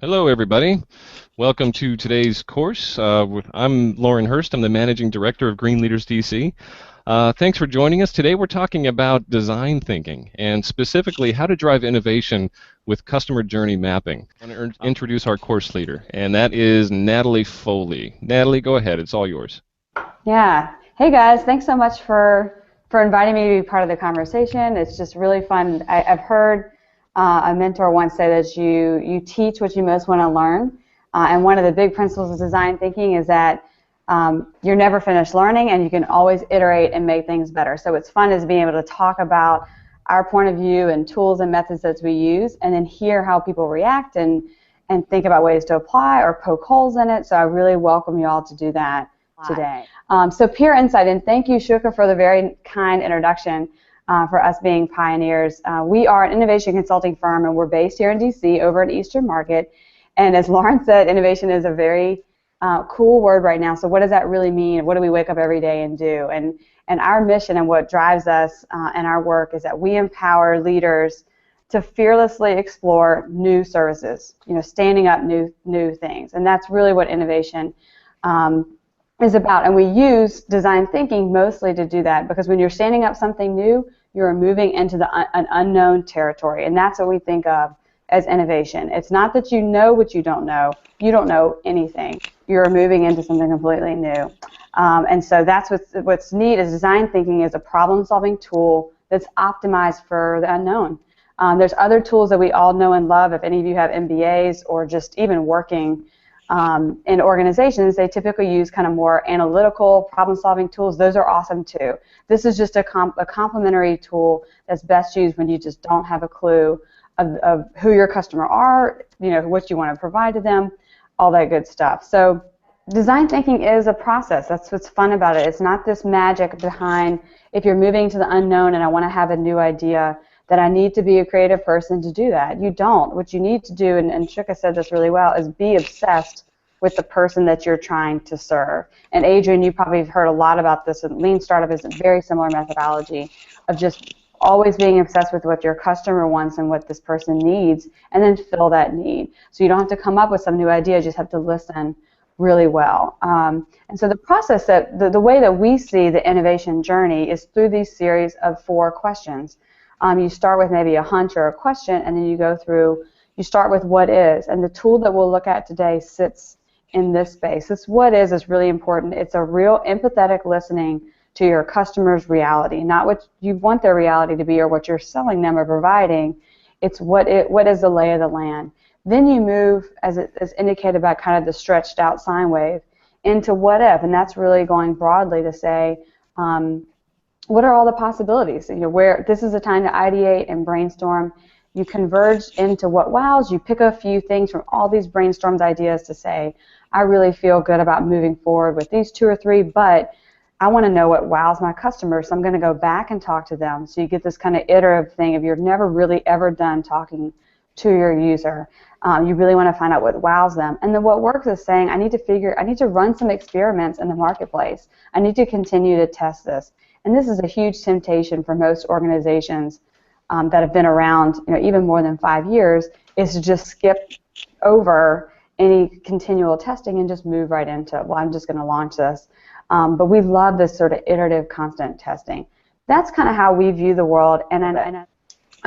Hello, everybody. Welcome to today's course. I'm Lauren Hurst. I'm the Managing Director of GreenLeaders DC. Thanks for joining us. Today we're talking about design thinking and specifically how to drive innovation with customer journey mapping. I want to introduce our course leader, and that is Natalie Foley. Natalie, go ahead. It's all yours. Yeah. Hey, guys. Thanks so much for inviting me to be part of the conversation. It's just really fun. I've heard a mentor once say that you teach what you most want to learn, and one of the big principles of design thinking is that you're never finished learning and you can always iterate and make things better. So what's fun is being able to talk about our point of view and tools and methods that we use and then hear how people react and think about ways to apply or poke holes in it. So I really welcome you all to do that today. So peer insight, and thank you, Shuka, for the very kind introduction. For us being pioneers. We are an innovation consulting firm, and we're based here in DC over at Eastern Market. And as Lauren said, innovation is a very cool word right now. So what does that really mean? What do we wake up every day and do? And our mission and what drives us in our work is that we empower leaders to fearlessly explore new services, standing up new things. And that's really what innovation is about, and we use design thinking mostly to do that, because when you're standing up something new, you're moving into an unknown territory, and that's what we think of as innovation. It's not that you know what you don't know anything. You're moving into something completely new, and so that's what's neat is design thinking is a problem-solving tool that's optimized for the unknown. There's other tools that we all know and love. If any of you have MBAs or just even working in organizations, they typically use kind of more analytical problem-solving tools. Those are awesome too. This is just a complementary tool that's best used when you just don't have a clue of who your customer are, what you want to provide to them, all that good stuff. So design thinking is a process. That's what's fun about it. It's not this magic behind, if you're moving to the unknown and I want to have a new idea, that I need to be a creative person to do that. You don't. What you need to do, and Shuka said this really well, is be obsessed with the person that you're trying to serve. And Adrian, you probably have heard a lot about this, and Lean Startup is a very similar methodology of just always being obsessed with what your customer wants and what this person needs, and then fill that need. So you don't have to come up with some new idea, you just have to listen really well. And so the process, the way that we see the innovation journey is through these series of 4 questions. You start with maybe a hunch or a question, and then you start with what is. And the tool that we'll look at today sits in this space. This what is really important. It's a real empathetic listening to your customer's reality, not what you want their reality to be or what you're selling them or providing. It's what is the lay of the land. Then you move, as it is indicated by kind of the stretched out sine wave, into what if, and that's really going broadly to say, what are all the possibilities? Where this is a time to ideate and brainstorm. You converge into what wows. You pick a few things from all these brainstormed ideas to say, I really feel good about moving forward with these 2 or 3, but I want to know what wows my customers, so I'm going to go back and talk to them. So you get this kind of iterative thing of you're never really ever done talking to your user. You really want to find out what wows them. And then what works is saying, I need to run some experiments in the marketplace. I need to continue to test this. And this is a huge temptation for most organizations that have been around, even more than 5 years, is to just skip over any continual testing and just move right into, well, I'm just going to launch this. But we love this sort of iterative, constant testing. That's kind of how we view the world.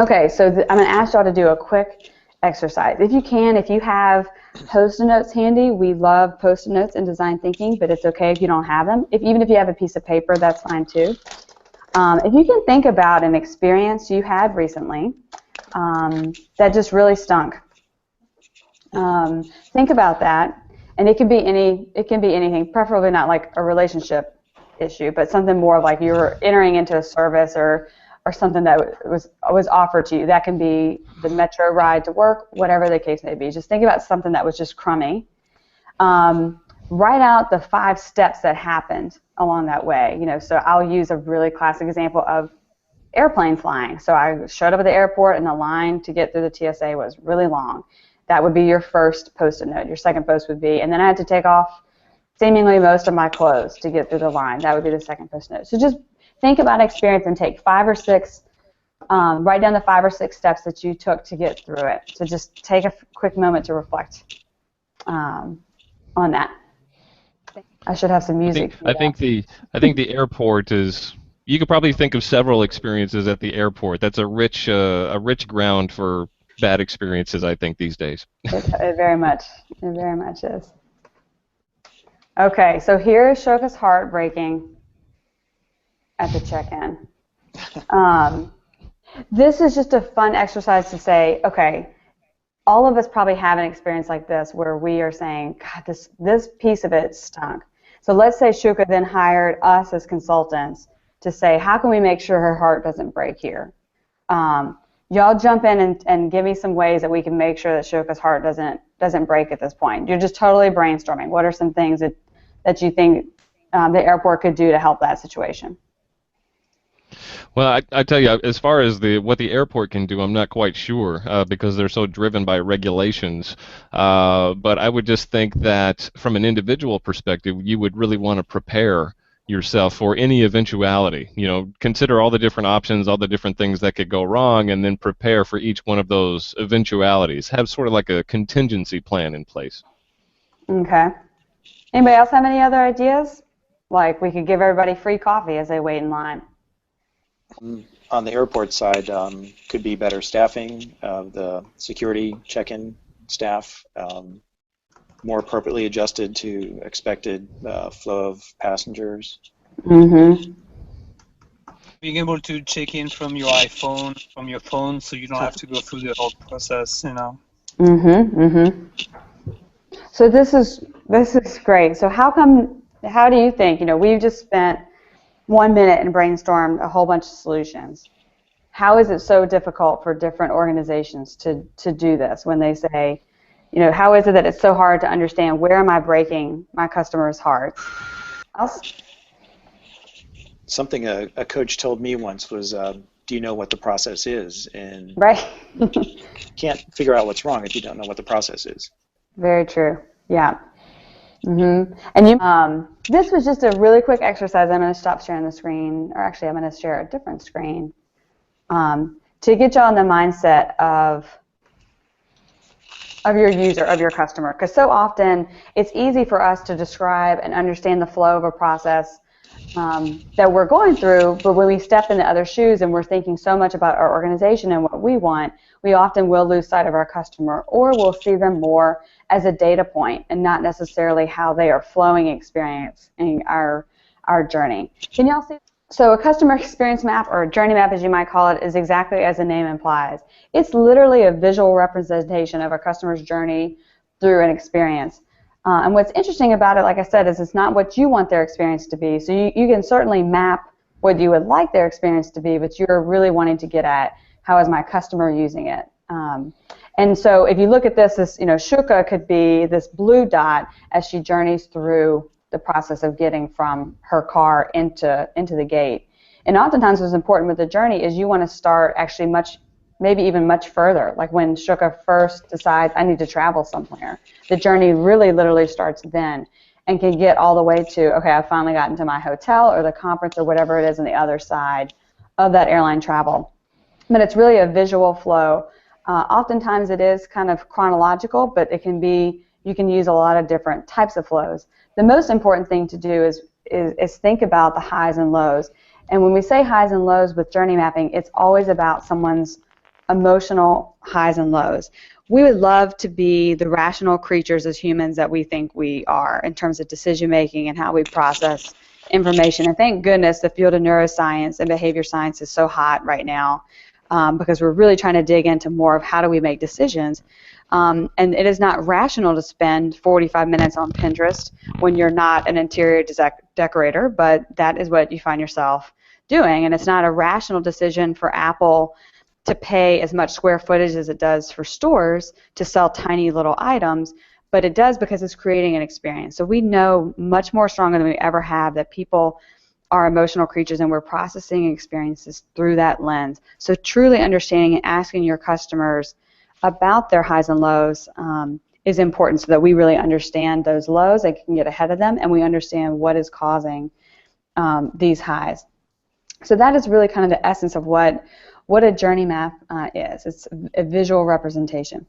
Okay, so I'm going to ask y'all to do a quick exercise. If you have Post-it notes handy, we love Post-it notes in design thinking, but it's okay if you don't have them. Even if you have a piece of paper, that's fine too. If you can think about an experience you had recently that just really stunk, think about that, and it can be anything, preferably not like a relationship issue, but something more like you're entering into a service or something that was offered to you. That can be the metro ride to work, whatever the case may be. Just think about something that was just crummy. Write out the 5 steps that happened along that way. So I'll use a really classic example of airplane flying. So I showed up at the airport and the line to get through the TSA was really long. That would be your first Post-it note. Your second post would be, and then I had to take off seemingly most of my clothes to get through the line. That would be the second Post-it note. So just think about experience and take 5 or 6 Write down the 5 or 6 steps that you took to get through it. So just take a quick moment to reflect on that. I should have some music. I think the airport is. You could probably think of several experiences at the airport. That's a rich ground for bad experiences, I think, these days. It very much is. Okay, so here is Shoka's heart breaking at the check-in. This is just a fun exercise to say, okay, all of us probably have an experience like this where we are saying, God, this piece of it stunk. So let's say Shoka then hired us as consultants to say, how can we make sure her heart doesn't break here? Y'all jump in and give me some ways that we can make sure that Shoka's heart doesn't break at this point. You're just totally brainstorming. What are some things that you think the airport could do to help that situation? Well, I tell you, as far as what the airport can do, I'm not quite sure because they're so driven by regulations. But I would just think that from an individual perspective, you would really want to prepare yourself for any eventuality. Consider all the different options, all the different things that could go wrong, and then prepare for each one of those eventualities. Have sort of like a contingency plan in place. Okay. Anybody else have any other ideas? Like we could give everybody free coffee as they wait in line. On the airport side, could be better staffing of the security check-in staff, more appropriately adjusted to expected flow of passengers. Mm-hmm. Being able to check in from your iPhone, from your phone, so you don't have to go through the whole process, Mm-hmm. Mm-hmm. So this is great. So how do you think, we've just spent 1 minute and brainstormed a whole bunch of solutions. How is it so difficult for different organizations to do this when they say, how is it that it's so hard to understand where am I breaking my customers' hearts? Something a coach told me once was, do you know what the process is? And right. can't figure out what's wrong if you don't know what the process is. Very true. Yeah. Mm-hmm. And this was just a really quick exercise. I'm going to stop sharing the screen, or actually I'm going to share a different screen to get you on the mindset of your user, of your customer. Because so often it's easy for us to describe and understand the flow of a process that we're going through, but when we step into other shoes and we're thinking so much about our organization and what we want, we often will lose sight of our customer, or we'll see them more as a data point and not necessarily how they are flowing experiencing our journey. Can y'all see? So a customer experience map, or a journey map as you might call it, is exactly as the name implies. It's literally a visual representation of a customer's journey through an experience. And what's interesting about it, like I said, is it's not what you want their experience to be. So you can certainly map what you would like their experience to be, but you're really wanting to get at how is my customer using it. And so if you look at this, Shuka could be this blue dot as she journeys through the process of getting from her car into the gate. And oftentimes what's important with the journey is you want to start actually maybe even much further. Like when Shuka first decides, I need to travel somewhere, the journey really literally starts then and can get all the way to, okay, I've finally gotten to my hotel or the conference or whatever it is on the other side of that airline travel. But it's really a visual flow. Oftentimes it is kind of chronological, but it can be, you can use a lot of different types of flows. The most important thing to do is think about the highs and lows. And when we say highs and lows with journey mapping, it's always about someone's emotional highs and lows. We would love to be the rational creatures as humans that we think we are in terms of decision making and how we process information. And thank goodness the field of neuroscience and behavior science is so hot right now because we're really trying to dig into more of how do we make decisions. And it is not rational to spend 45 minutes on Pinterest when you're not an interior decorator, but that is what you find yourself doing. And it's not a rational decision for Apple to pay as much square footage as it does for stores to sell tiny little items, but it does because it's creating an experience. So we know much more stronger than we ever have that people are emotional creatures and we're processing experiences through that lens. So truly understanding and asking your customers about their highs and lows is important so that we really understand those lows and can get ahead of them and we understand what is causing these highs. So that is really kind of the essence of what what a journey map is. It's a visual representation.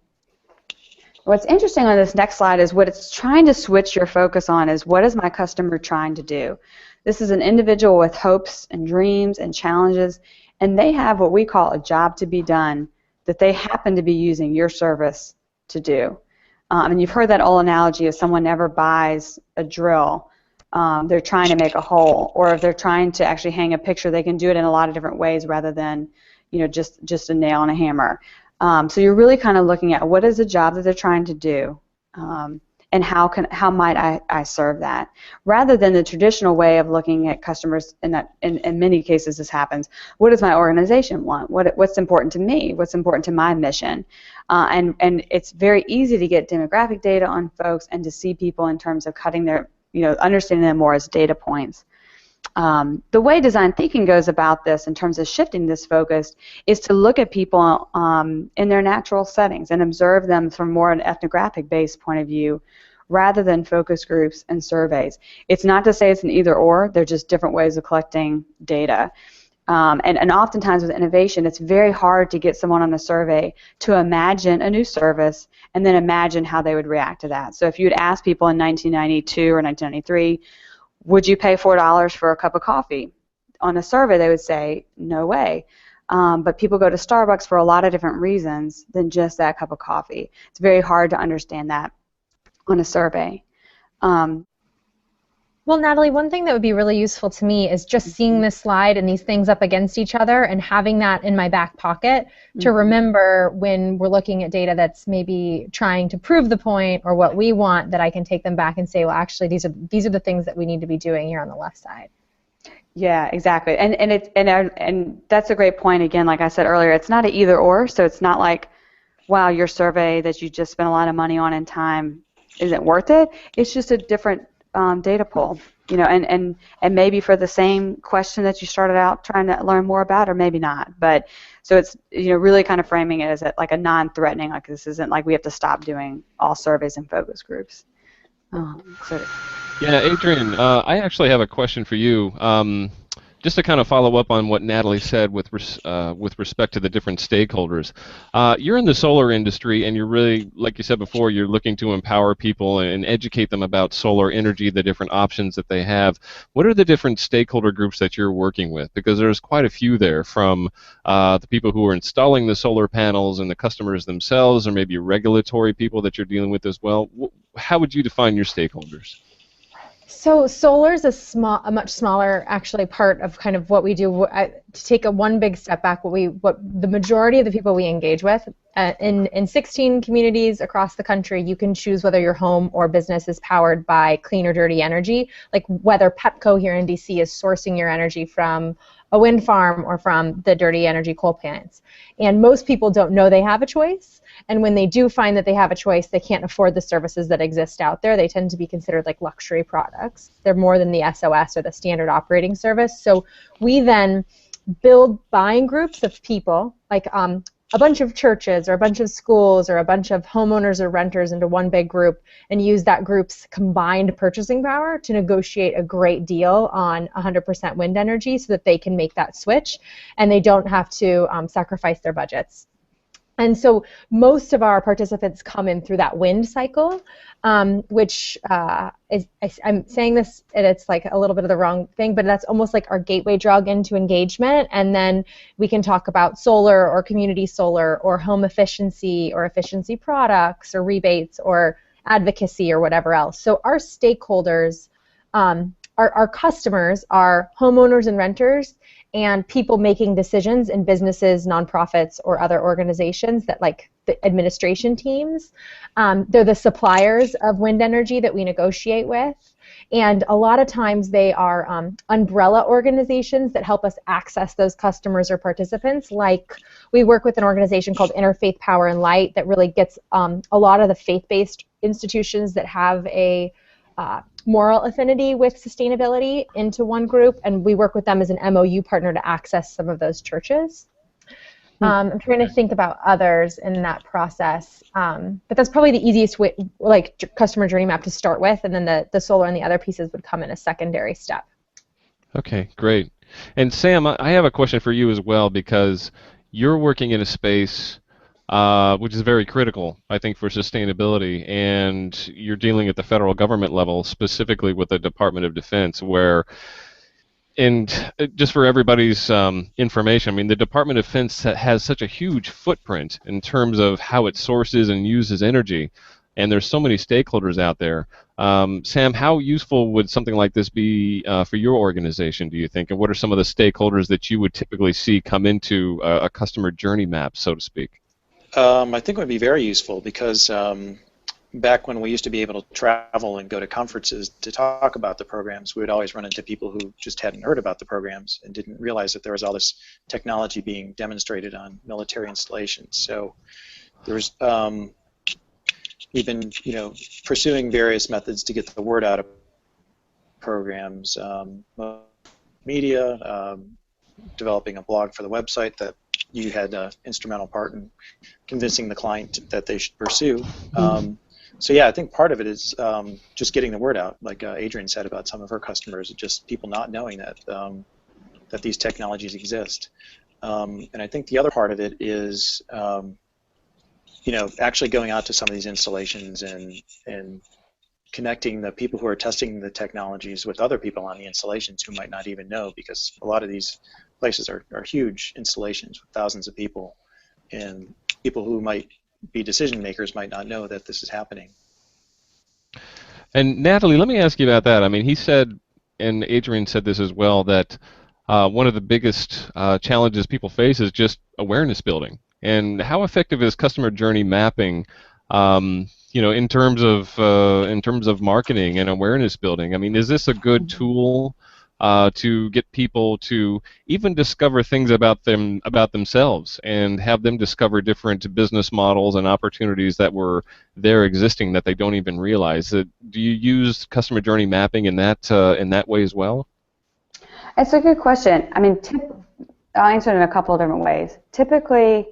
What's interesting on this next slide is what it's trying to switch your focus on is what is my customer trying to do? This is an individual with hopes and dreams and challenges, and they have what we call a job to be done that they happen to be using your service to do. And you've heard that old analogy of someone never buys a drill. They're trying to make a hole, or if they're trying to actually hang a picture, they can do it in a lot of different ways rather than, just a nail and a hammer. So you're really kind of looking at what is the job that they're trying to do, and how might I serve that, rather than the traditional way of looking at customers. In many cases this happens. What does my organization want? What's important to me? What's important to my mission? And it's very easy to get demographic data on folks and to see people in terms of cutting their, understanding them more as data points. The way design thinking goes about this in terms of shifting this focus is to look at people in their natural settings and observe them from more an ethnographic-based point of view rather than focus groups and surveys. It's not to say it's an either-or, they're just different ways of collecting data. And oftentimes with innovation, it's very hard to get someone on a survey to imagine a new service and then imagine how they would react to that. So if you'd ask people in 1992 or 1993, would you pay $4 for a cup of coffee? On a survey, they would say, no way. But people go to Starbucks for a lot of different reasons than just that cup of coffee. It's very hard to understand that on a survey. Well, Natalie, one thing that would be really useful to me is just seeing this slide and these things up against each other and having that in my back pocket to remember when we're looking at data that's maybe trying to prove the point or what we want, that I can take them back and say, well, actually, these are the things that we need to be doing here on the left side. Yeah, exactly. And that's a great point. Again, like I said earlier, it's not an either or, so it's not like, wow, your survey that you just spent a lot of money on and time isn't worth it. It's just a different data pool, and maybe for the same question that you started out trying to learn more about, or maybe not. But so it's really kind of framing it as like a non-threatening, like this isn't like we have to stop doing all surveys and focus groups. Yeah, Adrian, I actually have a question for you. Just to kind of follow up on what Natalie said with respect to the different stakeholders. You're in the solar industry, and you're really, like you said before, you're looking to empower people and educate them about solar energy, the different options that they have. What are the different stakeholder groups that you're working with? Because there's quite a few there, from the people who are installing the solar panels and the customers themselves, or maybe regulatory people that you're dealing with as well. How would you define your stakeholders? So solar is a much smaller, actually, part of kind of what we do. To take one big step back, what the majority of the people we engage with in 16 communities across the country, you can choose whether your home or business is powered by clean or dirty energy, like whether Pepco here in DC is sourcing your energy from a wind farm or from the dirty energy coal plants. And most people don't know they have a choice. And when they do find that they have a choice, they can't afford the services that exist out there. They tend to be considered like luxury products. They're more than the SOS or the standard operating service. So we then build buying groups of people, like a bunch of churches or a bunch of schools or a bunch of homeowners or renters into one big group, and use that group's combined purchasing power to negotiate a great deal on 100% wind energy so that they can make that switch and they don't have to sacrifice their budgets. And so most of our participants come in through that wind cycle, which I'm saying this, and it's like a little bit of the wrong thing, but that's almost like our gateway drug into engagement. And then we can talk about solar or community solar or home efficiency or efficiency products or rebates or advocacy or whatever else. So our stakeholders, our customers are homeowners and renters, and people making decisions in businesses, nonprofits, or other organizations that, like the administration teams. They're the suppliers of wind energy that we negotiate with. And a lot of times they are umbrella organizations that help us access those customers or participants. Like we work with an organization called Interfaith Power and Light that really gets a lot of the faith-based institutions that have a moral affinity with sustainability into one group, and we work with them as an MOU partner to access some of those churches. I'm trying to think about others in that process, but that's probably the easiest way, like customer journey map to start with, and then the solar and the other pieces would come in a secondary step. Okay, great. And Sam, I have a question for you as well, because you're working in a space which is very critical, I think, for sustainability, and you're dealing at the federal government level, specifically with the Department of Defense, where, and just for everybody's information, I mean, the Department of Defense has such a huge footprint in terms of how it sources and uses energy, and there's so many stakeholders out there. Sam, how useful would something like this be for your organization, do you think, and what are some of the stakeholders that you would typically see come into a customer journey map, so to speak? I think it would be very useful because back when we used to be able to travel and go to conferences to talk about the programs, we would always run into people who just hadn't heard about the programs and didn't realize that there was all this technology being demonstrated on military installations. So there's we've been, pursuing various methods to get the word out of programs, media, developing a blog for the website that you had an instrumental part in convincing the client that they should pursue. So yeah, I think part of it is just getting the word out, like Adrienne said about some of her customers, just people not knowing that that these technologies exist. And I think the other part of it is actually going out to some of these installations and connecting the people who are testing the technologies with other people on the installations who might not even know, because a lot of these places are huge installations with thousands of people, and people who might be decision makers might not know that this is happening. And Natalie, let me ask you about that. I mean, he said, and Adrienne said this as well, that one of the biggest challenges people face is just awareness building. And how effective is customer journey mapping, in terms of marketing and awareness building? I mean, is this a good tool to get people to even discover things about themselves and have them discover different business models and opportunities that were there existing that they don't even realize? Do you use customer journey mapping in that way as well? It's a good question. I mean, I'll answer it in a couple of different ways. Typically,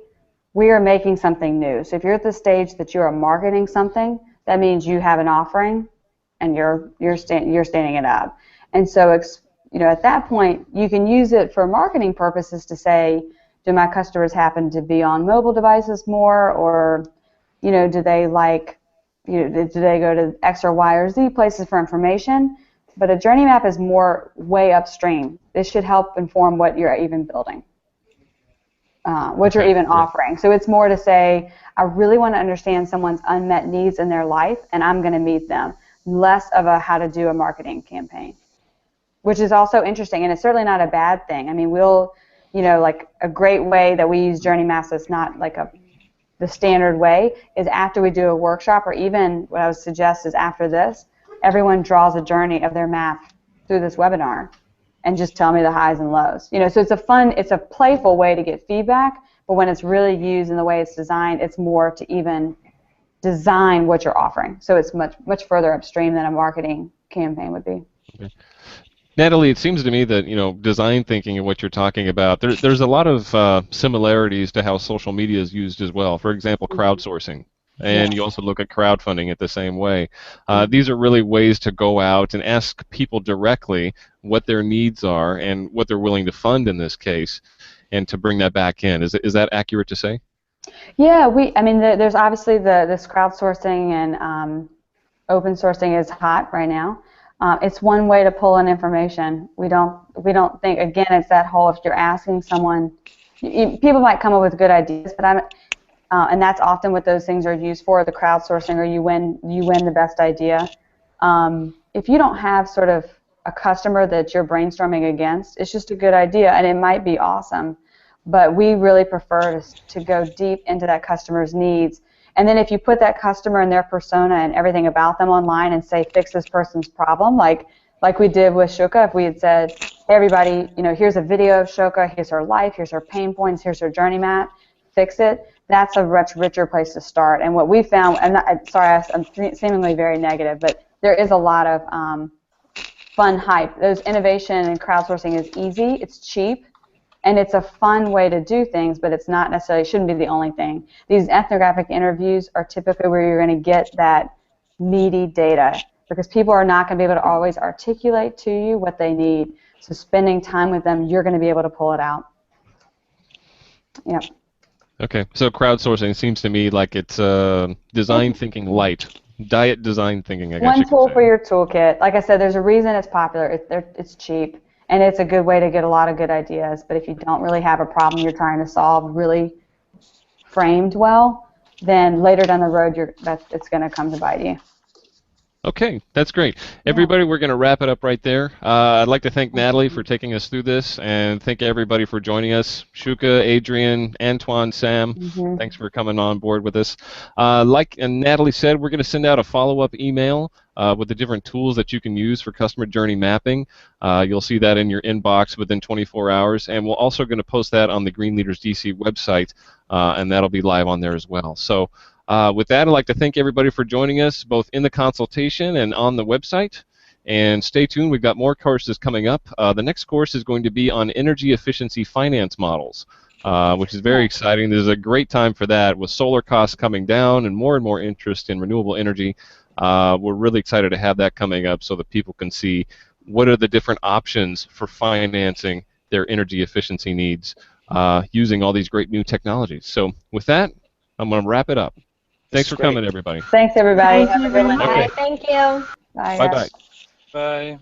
we are making something new. So if you're at the stage that you are marketing something, that means you have an offering and you're standing it up. And so at that point, you can use it for marketing purposes to say, do my customers happen to be on mobile devices more, or do they do they go to X or Y or Z places for information? But a journey map is more way upstream. This should help inform what you're even building, what you're even offering. So it's more to say, I really want to understand someone's unmet needs in their life, and I'm going to meet them. Less of a how to do a marketing campaign, which is also interesting, and it's certainly not a bad thing. I mean, like a great way that we use journey maps that's not like the standard way is after we do a workshop, or even what I would suggest is after this, everyone draws a journey of their map through this webinar and just tell me the highs and lows. So it's a playful way to get feedback, but when it's really used in the way it's designed, it's more to even design what you're offering. So it's much further upstream than a marketing campaign would be. Okay. Natalie, it seems to me that design thinking and what you're talking about, there's a lot of similarities to how social media is used as well. For example, crowdsourcing. And you also look at crowdfunding it the same way. These are really ways to go out and ask people directly what their needs are and what they're willing to fund in this case, and to bring that back in. Is that accurate to say? Yeah, there's obviously this crowdsourcing and open sourcing is hot right now. It's one way to pull in information. We don't think, again, it's that whole, if you're asking someone, people might come up with good ideas, but and that's often what those things are used for, the crowdsourcing, or you win the best idea. If you don't have sort of a customer that you're brainstorming against, it's just a good idea, and it might be awesome, but we really prefer to go deep into that customer's needs. And then if you put that customer and their persona and everything about them online and say, fix this person's problem, like we did with Shuka, if we had said, hey, everybody, here's a video of Shuka, here's her life, here's her pain points, here's her journey map, fix it, that's a much richer place to start. And what we found, and I'm seemingly very negative, but there is a lot of fun hype. Those innovation and crowdsourcing is easy, it's cheap, and it's a fun way to do things, but it's not necessarily, shouldn't be the only thing. These ethnographic interviews are typically where you're going to get that meaty data, because people are not going to be able to always articulate to you what they need. So spending time with them, you're going to be able to pull it out. Yep. Okay, so crowdsourcing seems to me like it's design thinking light, diet design thinking, I guess One you could tool say. for your toolkit. Like I said, there's a reason it's popular. It's cheap, and it's a good way to get a lot of good ideas. But if you don't really have a problem you're trying to solve really framed well, then later down the road, it's going to come to bite you. Okay, that's great. Everybody, we're going to wrap it up right there. I'd like to thank Natalie for taking us through this, and thank everybody for joining us. Shuka, Adrian, Antoine, Sam, thanks for coming on board with us. Like Natalie said, we're going to send out a follow-up email with the different tools that you can use for customer journey mapping. You'll see that in your inbox within 24 hours, and we're also going to post that on the GreenLeaders DC website, and that'll be live on there as well. So. With that, I'd like to thank everybody for joining us, both in the consultation and on the website. And stay tuned, we've got more courses coming up. The next course is going to be on energy efficiency finance models, which is very exciting. There's a great time for that with solar costs coming down and more interest in renewable energy. We're really excited to have that coming up so that people can see what are the different options for financing their energy efficiency needs using all these great new technologies. So with that, I'm going to wrap it up. Thanks for coming, everybody. Thanks, everybody. Have a good one. Okay. Thank you. Bye, Bye-bye. guys. Bye.